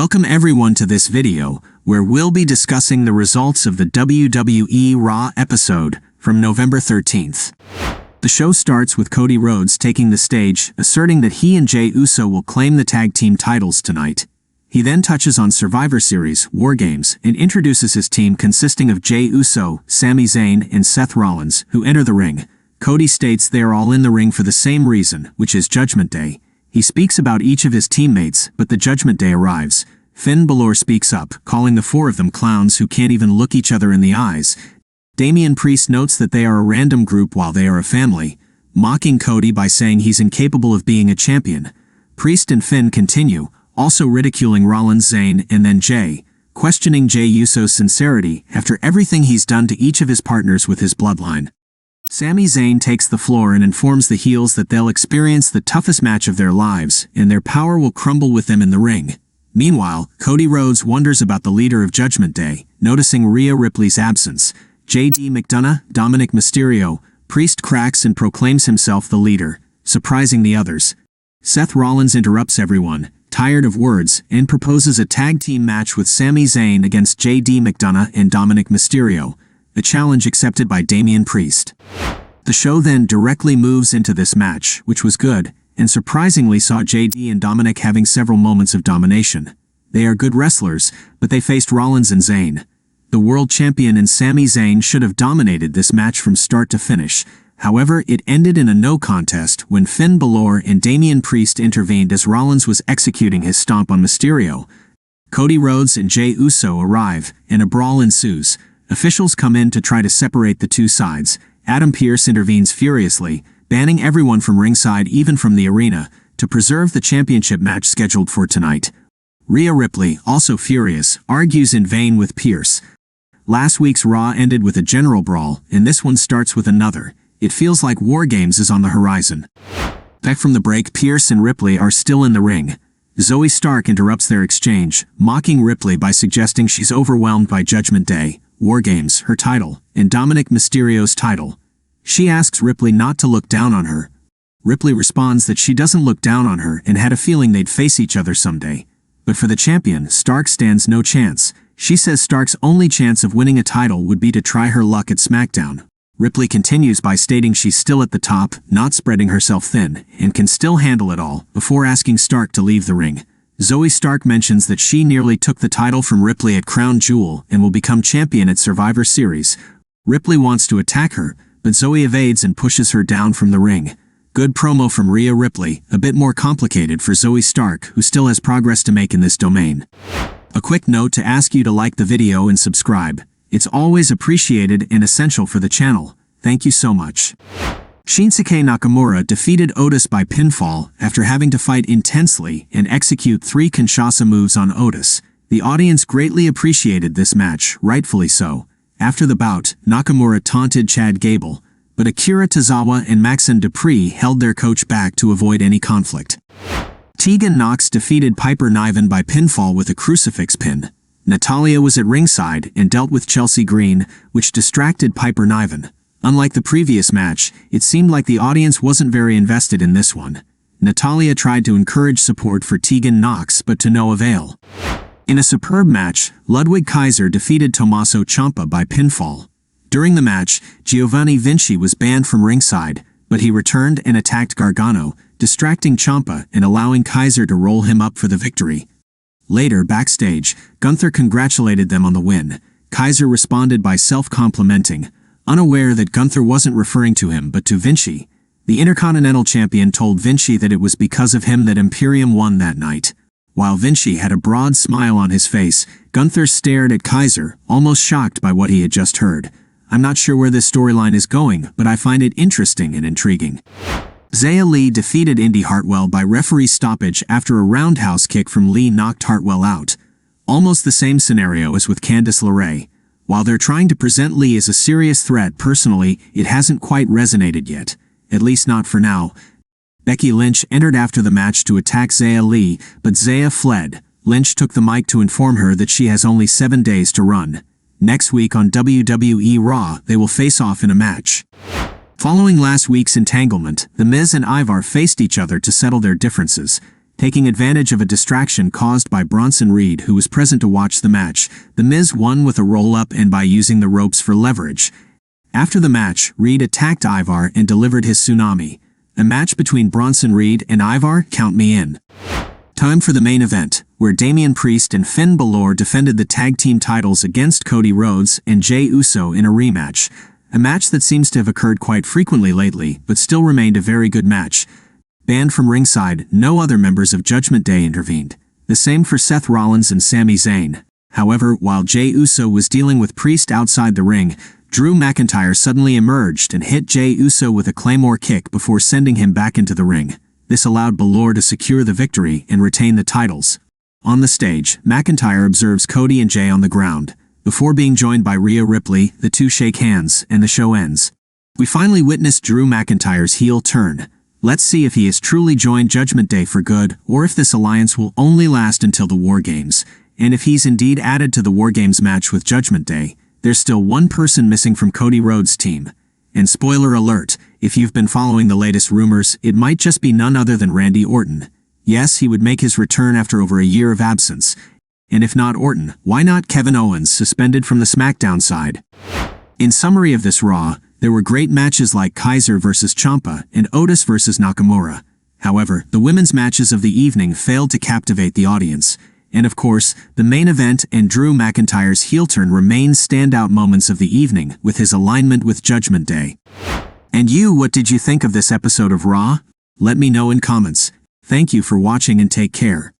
Welcome everyone to this video, where we'll be discussing the results of the WWE Raw episode from November 13th. The show starts with Cody Rhodes taking the stage, asserting that he and Jey Uso will claim the tag team titles tonight. He then touches on Survivor Series, War Games, and introduces his team consisting of Jey Uso, Sami Zayn, and Seth Rollins, who enter the ring. Cody states they are all in the ring for the same reason, which is Judgment Day. He speaks about each of his teammates, but the Judgment Day arrives. Bálor speaks up, calling the four of them clowns who can't even look each other in the eyes. Damian notes that they are a random group while they are a family, mocking Cody by saying he's incapable of being a champion. Priest and Finn continue, also ridiculing Rollins, Zayn, and then Jey, questioning Jey Uso's sincerity after everything he's done to each of his partners with his bloodline. Sami Zayn takes the floor and informs the heels that they'll experience the toughest match of their lives, and their power will crumble with them in the ring. Meanwhile, Cody Rhodes wonders about the leader of Judgment Day, noticing Rhea Ripley's absence. McDonagh, Dominic Mysterio, Priest cracks and proclaims himself the leader, surprising the others. Seth Rollins interrupts everyone, tired of words, and proposes a tag team match with Sami Zayn against McDonagh and Dominic Mysterio, a challenge accepted by Damian Priest. The show then directly moves into this match, which was good, and surprisingly saw JD and Dominic having several moments of domination. They are good wrestlers, but they faced Rollins and Zayn. The world champion and Sami Zayn should have dominated this match from start to finish. However, it ended in a no contest when Bálor and Damian Priest intervened as Rollins was executing his stomp on Mysterio. Cody Rhodes and Jey Uso arrive, and a brawl ensues. Officials come in to try to separate the two sides. Adam Pearce intervenes furiously, banning everyone from ringside, even from the arena, to preserve the championship match scheduled for tonight. Rhea Ripley, also furious, argues in vain with Pearce. Last week's Raw ended with a general brawl, and this one starts with another. It feels like War Games is on the horizon. Back from the break, Pearce and Ripley are still in the ring. Zoey Stark interrupts their exchange, mocking Ripley by suggesting she's overwhelmed by Judgment Day, War Games, her title, and Dominic Mysterio's title. She asks Ripley not to look down on her. Ripley responds that she doesn't look down on her and had a feeling they'd face each other someday. But for the champion, Stark stands no chance. She says Stark's only chance of winning a title would be to try her luck at SmackDown. Ripley continues by stating she's still at the top, not spreading herself thin, and can still handle it all, before asking Stark to leave the ring. Zoey Stark mentions that she nearly took the title from Ripley at Crown Jewel and will become champion at Survivor Series. Ripley wants to attack her, but Zoey evades and pushes her down from the ring. Good promo from Rhea Ripley, a bit more complicated for Zoey Stark, who still has progress to make in this domain. A quick note to ask you to like the video and subscribe. It's always appreciated and essential for the channel. Thank you so much. Shinsuke Nakamura defeated Otis by pinfall after having to fight intensely and execute 3 Kinshasa moves on Otis. The audience greatly appreciated this match, rightfully so. After the bout, Nakamura taunted Chad Gable, but Akira Tozawa and Maxine Dupree held their coach back to avoid any conflict. Tegan defeated Piper Niven by pinfall with a crucifix pin. Natalya was at ringside and dealt with Chelsea Green, which distracted Piper Niven. Unlike the previous match, it seemed like the audience wasn't very invested in this one. Natalya tried to encourage support for Tegan, but to no avail. In a superb match, Ludwig Kaiser defeated Tommaso Ciampa by pinfall. During the match, Giovanni Vinci was banned from ringside, but he returned and attacked Gargano, distracting Ciampa and allowing Kaiser to roll him up for the victory. Later, backstage, Gunther congratulated them on the win. Kaiser responded by self-complimenting, unaware that Gunther wasn't referring to him but to Vinci. The Intercontinental Champion told Vinci that it was because of him that Imperium won that night. While Vinci had a broad smile on his face, Gunther stared at Kaiser, almost shocked by what he had just heard. I'm not sure where this storyline is going, but I find it interesting and intriguing. Xia Li defeated Indi Hartwell by referee stoppage after a roundhouse kick from Li knocked Hartwell out. Almost the same scenario as with Candice LeRae. While they're trying to present Li as a serious threat, personally, it hasn't quite resonated yet. At least not for now. Becky Lynch entered after the match to attack Xia Li, but Xia fled. Lynch took the mic to inform her that she has only 7 days to run. Next week on WWE Raw, they will face off in a match. Following last week's entanglement, The Miz and Ivar faced each other to settle their differences. Taking advantage of a distraction caused by Bronson Reed, who was present to watch the match, The Miz won with a roll-up and by using the ropes for leverage. After the match, Reed attacked Ivar and delivered his tsunami. A match between Bronson Reed and Ivar? Count me in. Time for the main event, where Damian Priest and Finn Bálor defended the tag team titles against Cody Rhodes and Jey Uso in a rematch. A match that seems to have occurred quite frequently lately, but still remained a very good match. Banned from ringside, no other members of Judgment Day intervened. The same for Seth Rollins and Sami Zayn. However, while Jey Uso was dealing with Priest outside the ring, Drew McIntyre suddenly emerged and hit Jey Uso with a Claymore kick before sending him back into the ring. This allowed Bálor to secure the victory and retain the titles. On the stage, McIntyre observes Cody and Jey on the ground. Before being joined by Rhea Ripley, the two shake hands, and the show ends. We finally witnessed Drew McIntyre's heel turn. Let's see if he has truly joined Judgment Day for good, or if this alliance will only last until the War Games. And if he's indeed added to the War Games match with Judgment Day, there's still one person missing from Cody Rhodes' team. And spoiler alert, if you've been following the latest rumors, it might just be none other than Randy Orton. Yes, he would make his return after over a year of absence. And if not Orton, why not Kevin Owens, suspended from the SmackDown side? In summary of this Raw, there were great matches like Kaiser vs. Ciampa and Otis vs. Nakamura. However, the women's matches of the evening failed to captivate the audience. And of course, the main event and Drew McIntyre's heel turn remain standout moments of the evening with his alignment with Judgment Day. And you, what did you think of this episode of Raw? Let me know in comments. Thank you for watching and take care.